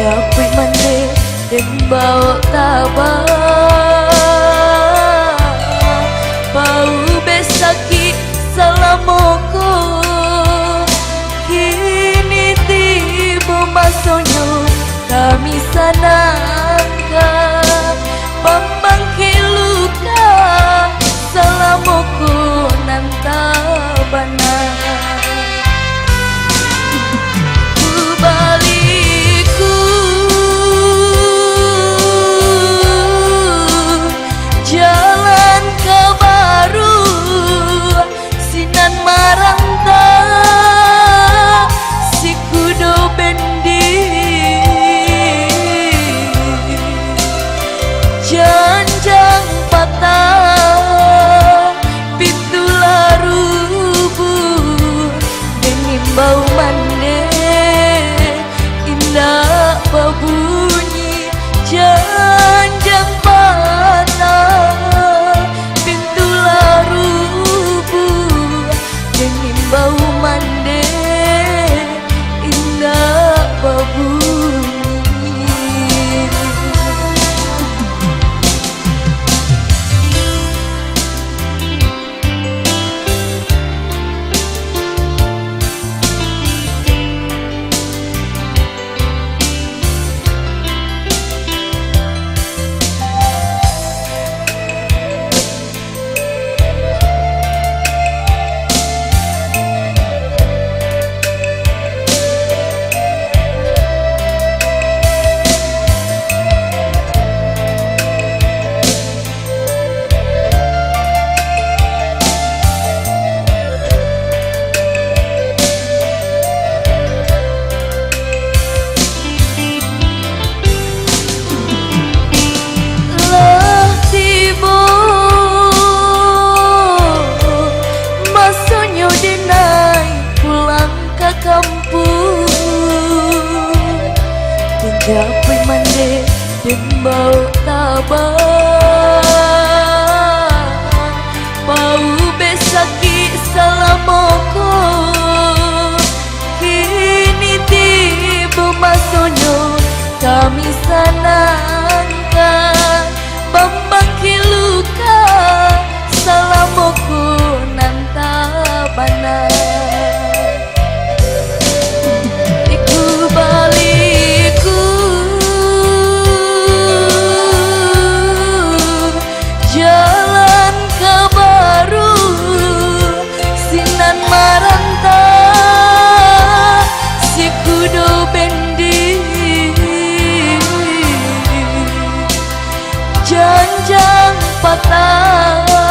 Capek mande dan bau tabah bau besaki salamoko kini tiba masonyo kami sanangka bambang kiluka salamoko nantabana janjang patah pintu larubu menimbau mande indah babunyi janjang patah pintu larubu menimbau mande indah babunyi. Kampung Capek mande dan bau tabah bau besaki salamoko kini tiba masonyo kami sanangka bambang kiluka salamoko nantabana janjang patah